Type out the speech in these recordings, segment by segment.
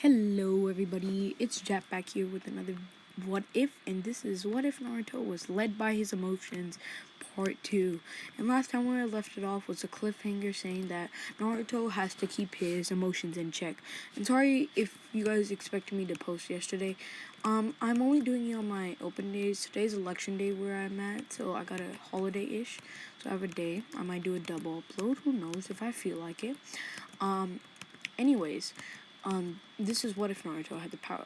Hello everybody, it's Jack back here with another What If, and this is What If Naruto was led by his emotions, part 2. And last time where I left it off was a cliffhanger saying that Naruto has to keep his emotions in check. And sorry if you guys expected me to post yesterday. I'm only doing it on my open days. Today's election day where I'm at, so I got a holiday-ish. So I have a day. I might do a double upload, who knows if I feel like it. Anyways, this is what if Naruto had the power.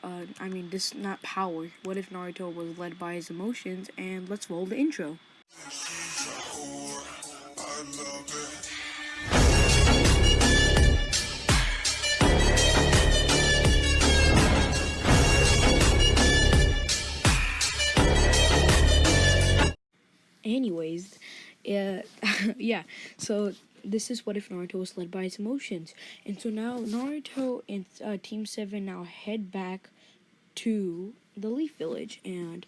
This not power. What if Naruto was led by his emotions? And let's roll the intro. Anyways, yeah. So this is what if Naruto was led by his emotions, and so now Naruto and Team 7 now head back to the Leaf Village, and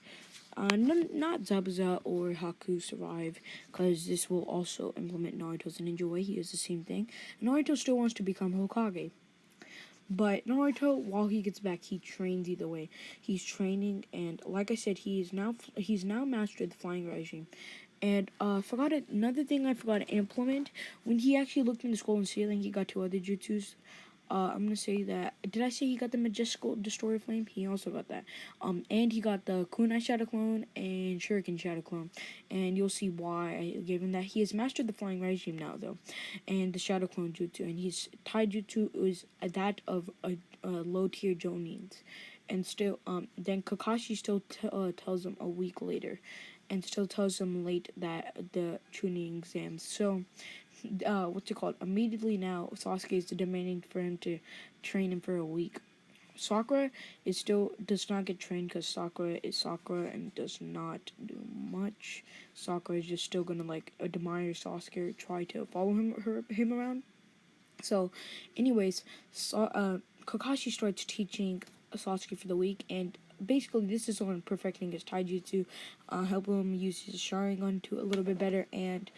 not Zabuza or Haku survive, because this will also implement Naruto's ninja way. He is the same thing. Naruto still wants to become Hokage. But Naruto, while he gets back, he trains either way. He's training, and like I said, he's now mastered the flying regime. And forgot it. Another thing I forgot to implement when he actually looked in the skull and ceiling, he got two other jutsus. I'm gonna say that. Did I say he got the Majestical Destroyer Flame? He also got that. And he got the Kunai Shadow Clone and Shuriken Shadow Clone. And you'll see why I gave him that. He has mastered the Flying Regime now, though, and the Shadow Clone Jutsu. And his Tai Jutsu is that of a low tier Jonins. And still, then Kakashi still tells him a week later, and still tells him late that the tuning exams. So what's it called? Immediately now, Sasuke is demanding for him to train him for a week. Sakura is still does not get trained because Sakura is Sakura and does not do much. Sakura is just still gonna admire Sasuke, try to follow him around. So, anyways, Kakashi starts teaching Sasuke for the week, and basically this is on perfecting his taijutsu, helping him use his Sharingan to a little bit better, and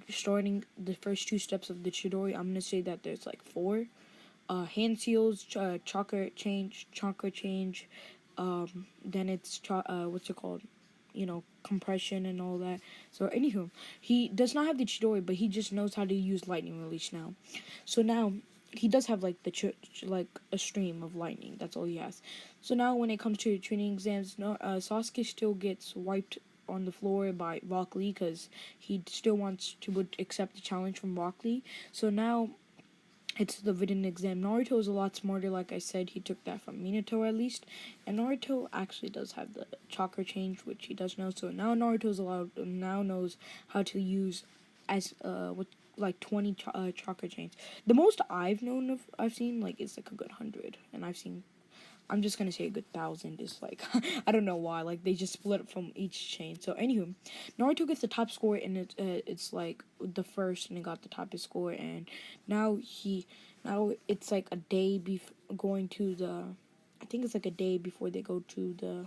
starting the first two steps of the Chidori. I'm gonna say that there's like four. Hand seals, chakra change, then it's compression and all that. So anywho, he does not have the Chidori, but he just knows how to use lightning release now. So now he does have like a stream of lightning. That's all he has. So now when it comes to training exams, no, Sasuke still gets wiped on the floor by Rock Lee because he still wants to accept the challenge from Rock Lee. So now it's the written exam. Naruto is a lot smarter, like I said. He took that from Minato at least. And Naruto actually does have the chakra change, which he does know. So now now knows how to use as 20 chakra chains. The most I've seen is like a good 100, and I'm just gonna say a good 1,000 is like I don't know why, like they just split it from each chain. So anywho, Naruto gets the top score, and it's like the first, and he got the toppest score, and now it's like a day going to the, I think it's like a day before they go to the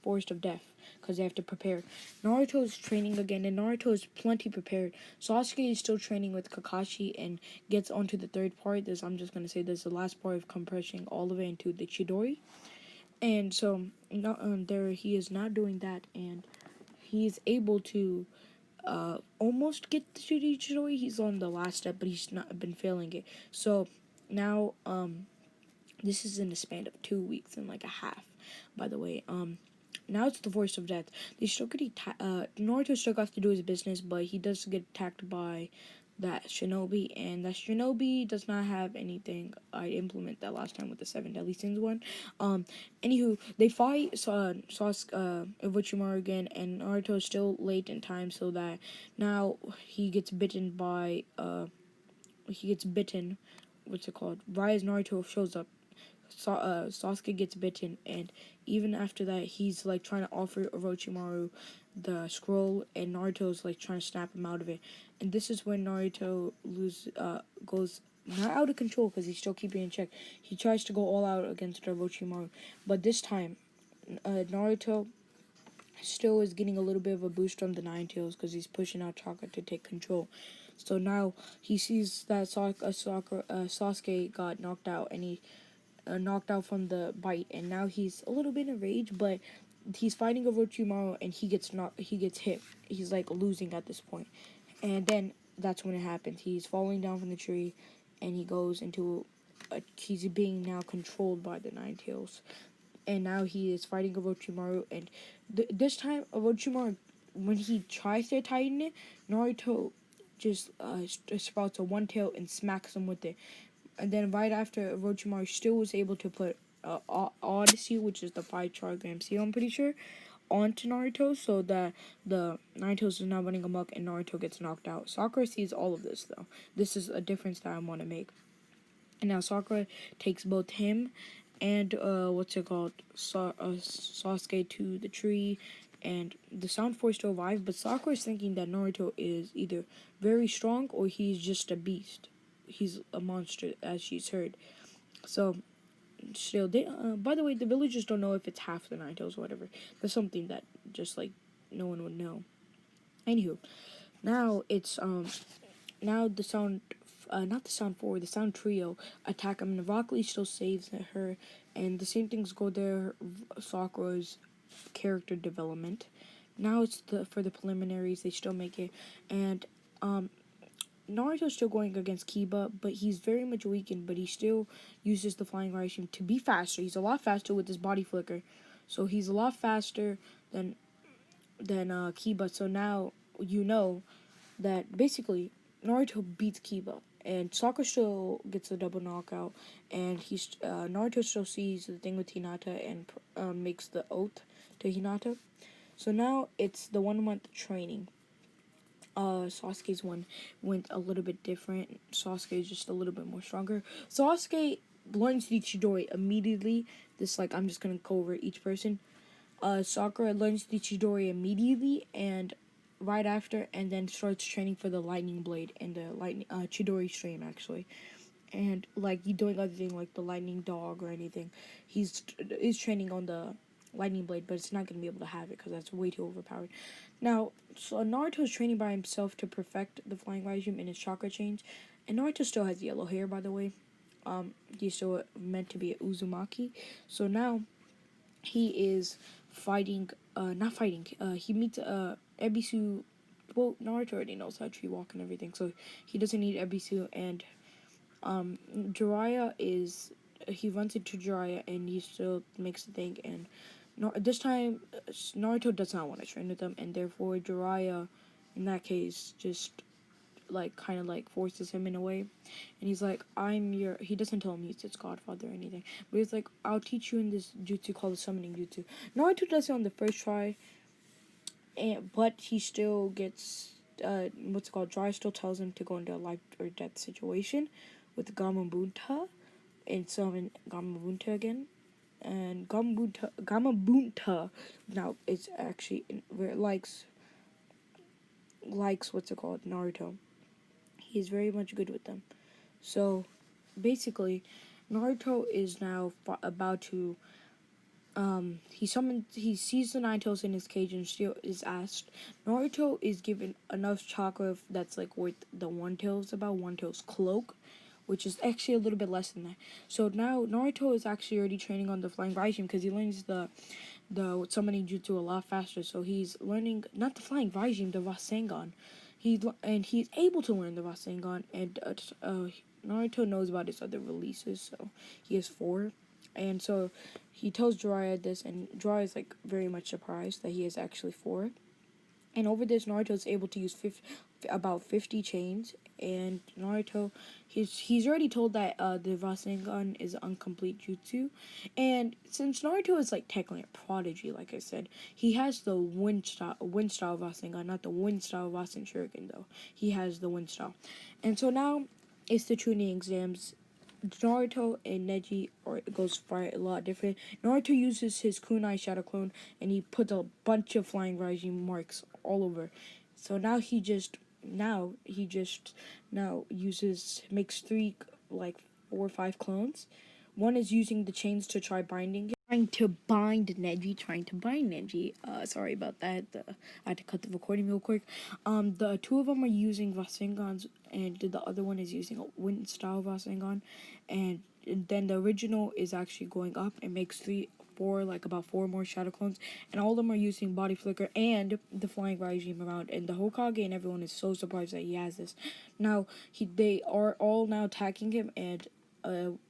Forest of Death, because they have to prepare. Naruto is training again, and Naruto is plenty prepared. Sasuke is still training with Kakashi and gets onto the third part. I'm just gonna say this, the last part of compressing all of it into the Chidori. And so there he is not doing that, and he is able to almost get to the Chidori. He's on the last step, but he's not been failing it. So now this is in the span of 2 weeks and like a half, by the way. Now it's the Forest of Death. They still get Naruto still got to do his business, but he does get attacked by that shinobi, and that shinobi does not have anything. I implement that last time with the seven deadly sins one. Anywho, they fight Orochimaru again, and Naruto is still late in time, so that now he gets bitten by What's it called? Right as Naruto shows up, Sasuke gets bitten, and even after that, he's like trying to offer Orochimaru the scroll, and Naruto's like trying to snap him out of it. And this is when Naruto goes not out of control because he's still keeping in check. He tries to go all out against Orochimaru, but this time, Naruto still is getting a little bit of a boost from the Nine Tails because he's pushing out Chakra to take control. So now he sees that Sasuke got knocked out, and he knocked out from the bite, and now he's a little bit enraged, but he's fighting Orochimaru, and he gets hit. He's like losing at this point, and then that's when it happens. He's falling down from the tree, and he goes into he's being now controlled by the Nine Tails, and now he is fighting Orochimaru, and this time Orochimaru, when he tries to tighten it, Naruto just sprouts a one tail and smacks him with it. And then right after, Orochimaru still was able to put Odyssey, which is the 5 trigram seal, I'm pretty sure, onto Naruto, so that the Naruto is not running amok and Naruto gets knocked out. Sakura sees all of this, though. This is a difference that I want to make. And now Sakura takes both him and Sasuke to the tree, and the Sound Force to arrive. But Sakura is thinking that Naruto is either very strong or he's just a beast. He's a monster, as she's heard. So still, by the way, the villagers don't know if it's half the Nine Tails or whatever. That's something that just like no one would know. Anywho, now it's now the sound, not the sound four, the sound trio attack him, and Rock Lee still saves her, and the same things go there. Sakura's character development. Now it's for the preliminaries. They still make it, and Naruto's still going against Kiba, but he's very much weakened. But he still uses the flying Raishim to be faster. He's a lot faster with his body flicker, so he's a lot faster than Kiba. So now you know that basically Naruto beats Kiba, and Sakura still gets a double knockout, and Naruto still sees the thing with Hinata and makes the oath to Hinata. So now it's the 1 month training. Sasuke's one went a little bit different. Sasuke is just a little bit more stronger. Sasuke learns the Chidori immediately. This, like, I'm just gonna go over each person. Sakura learns the Chidori immediately, and right after, and then starts training for the Lightning Blade and the Chidori Stream, actually. And like he doing other thing like the Lightning Dog or anything, he's training on the Lightning Blade, but it's not gonna be able to have it because that's way too overpowered. Now, so Naruto is training by himself to perfect the flying Raijin in his chakra change, and Naruto still has yellow hair, by the way. He's still meant to be a Uzumaki. So now he is fighting. Not fighting. He meets Ebisu. Well, Naruto already knows how to tree walk and everything, so he doesn't need Ebisu. And Jiraiya is, he runs into Jiraiya and he still makes the thing, and this time Naruto does not want to train with them, and therefore Jiraiya in that case just like kind of like forces him in a way, and he's like, he doesn't tell him he's his godfather or anything, but he's like, I'll teach you in this jutsu called the summoning jutsu. Naruto does it on the first try, but he still gets Jiraiya still tells him to go into a life or death situation with Gamabunta and summon Gamabunta again. And Gamabunta now it's actually likes Naruto. He's very much good with them. So basically, Naruto is now about to. He sees the Nine Tails in his cage and still is asked. Naruto is given enough chakra that's like worth the One Tails, about One Tails cloak, which is actually a little bit less than that. So now Naruto is actually already training on the flying Raijin because he learns the summoning jutsu a lot faster. So he's learning not the flying Raijin, the Rasengan. He's able to learn the Rasengan, and Naruto knows about his other releases, so he has 4. And so he tells Jiraiya this, and Jiraiya is like very much surprised that he has actually 4. And over this, Naruto is able to use about 50 chains. And Naruto, he's already told that the Rasengan is incomplete jutsu. And since Naruto is like technically a prodigy, like I said, he has the wind style Rasengan, not the wind style Rasen Shuriken though. He has the wind style. And so now it's the Chunin exams. Naruto and Neji goes fight a lot different. Naruto uses his kunai shadow clone, and he puts a bunch of flying Raijin marks all over. So now he just makes 3 like 4 or 5 clones. One is using the chains to try binding Trying to bind Neji, trying to bind Neji. Sorry about that. I had to cut the recording real quick. The two of them are using Rasengans, and the other one is using a wind style Rasengan, and then the original is actually going up and makes about four more shadow clones, and all of them are using body flicker and the flying regime around, and the Hokage and everyone is so surprised that he has this. Now they are all now attacking him, and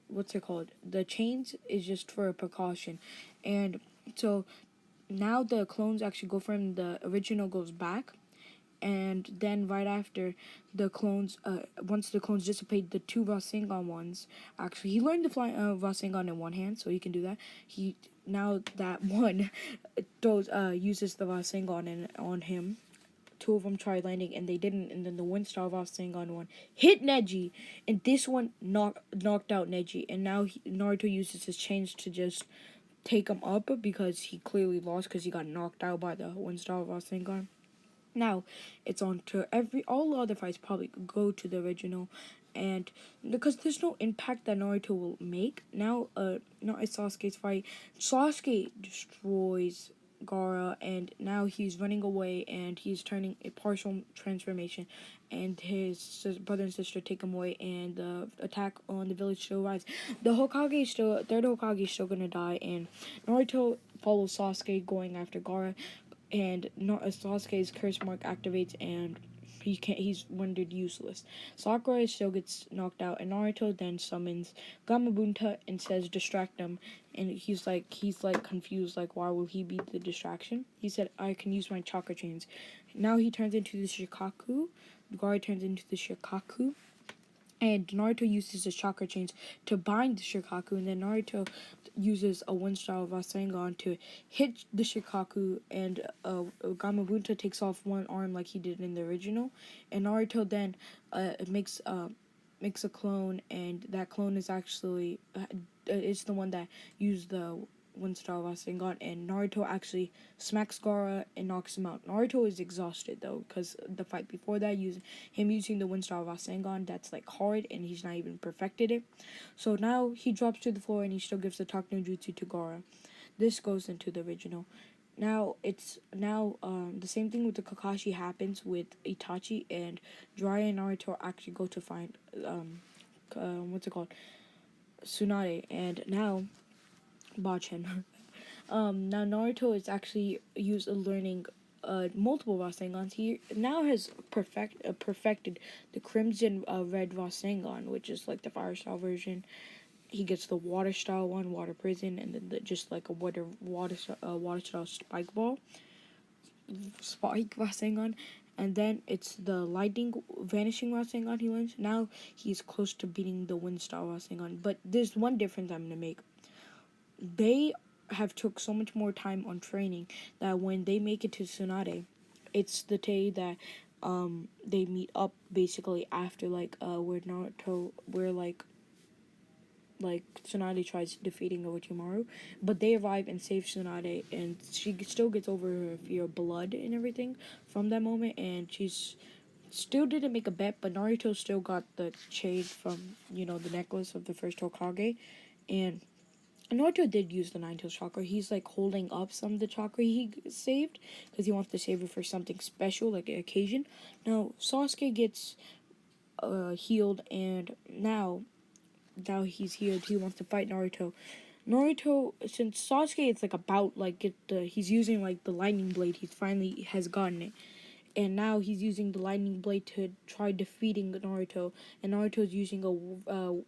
what's it called? The chains is just for a precaution, and so now the clones actually go for him. The original goes back, and then right after the clones, once the clones dissipate, the two Rasengan ones. Actually, he learned to fly Rasengan in one hand, so he can do that. He now that one throws uses the Rasengan on him. Two of them tried landing and they didn't, and then the wind star Rasengan one hit Neji, and this one knocked out Neji, and now Naruto uses his chains to just take him up because he clearly lost because he got knocked out by the wind star Rasengan. Now it's on to all the other fights probably go to the original, and because there's no impact that Naruto will make now. Not a Sasuke's fight. Sasuke destroys Gaara, and now he's running away, and he's turning a partial transformation, and his brother and sister take him away, and the attack on the village still arrives. The Hokage is still third Hokage is still gonna die, and Naruto follows Sasuke going after Gaara, and Sasuke's curse mark activates, and he's rendered useless. Sakura still gets knocked out, and Naruto then summons Gamabunta and says distract him, and he's like confused, like why will he be the distraction? He said I can use my chakra chains. Now he turns into the Shikaku. Gaara turns into the Shikaku, and Naruto uses his chakra chains to bind the Shikaku, and then Naruto uses a wind style Rasengan to hit the Shikaku, and Gamabunta takes off one arm like he did in the original, and Naruto then makes a clone, and that clone is actually it's the one that used the Wind Star Rasengan, and Naruto actually smacks Gaara and knocks him out. Naruto is exhausted though, because the fight before that, using the Wind Star Rasengan, that's like hard, and he's not even perfected it. So now he drops to the floor, and he still gives the Talk no Jutsu to Gaara. This goes into the original. The same thing with the Kakashi happens with Itachi, and Jiraiya and Naruto actually go to find what's it called, Tsunade, and now Bachan. Now Naruto is actually learning multiple Rasengans. He now has perfected the Crimson Red Rasengan, which is like the fire style version. He gets the water style one, water prison, and then just like a water style spike Rasengan, and then it's the lightning vanishing Rasengan he learns. Now he's close to beating the wind style Rasengan, but there's one difference I'm gonna make. They have took so much more time on training that when they make it to Tsunade, it's the day that they meet up basically after where Naruto where like Tsunade tries defeating Orochimaru, but they arrive and save Tsunade, and she still gets over her fear of blood and everything from that moment, and she's still didn't make a bet, but Naruto still got the chain from the necklace of the first Hokage, and Naruto did use the Nine Tails chakra. He's like holding up some of the chakra he saved because he wants to save it for something special, like an occasion. Now Sasuke gets healed, and now he's healed, he wants to fight Naruto. Naruto, since Sasuke is like about like he's using like the lightning blade. He finally has gotten it, and now he's using the lightning blade to try defeating Naruto. And Naruto's using a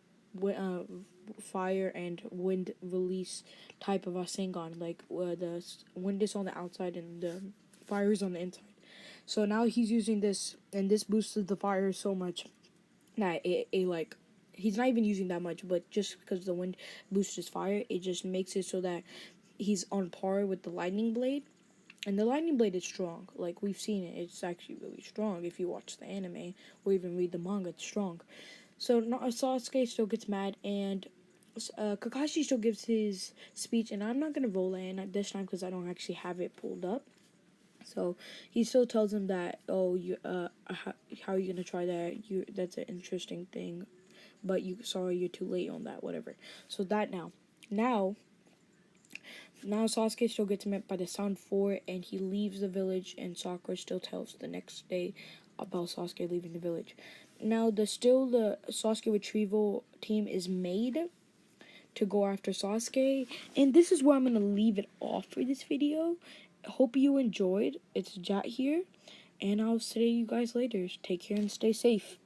fire and wind release type of Rasengan. Like the wind is on the outside and the fire is on the inside. So now he's using this, and this boosted the fire so much that it like he's not even using that much, but just because the wind boosts his fire, it just makes it so that he's on par with the lightning blade. And the lightning blade is strong. Like we've seen it, it's actually really strong. If you watch the anime or even read the manga, it's strong. So Sasuke still gets mad, and Kakashi still gives his speech, and I'm not gonna roll in at this time because I don't actually have it pulled up. So he still tells him that, oh, how are you gonna try that? That's an interesting thing, but you're too late on that, whatever. So that now Now Sasuke still gets met by the Sound 4 and he leaves the village, and Sakura still tells the next day about Sasuke leaving the village. Now the Sasuke retrieval team is made to go after Sasuke, and this is where I'm gonna leave it off for this video. Hope you enjoyed. It's Jat here, and I'll see you guys later. Take care and stay safe.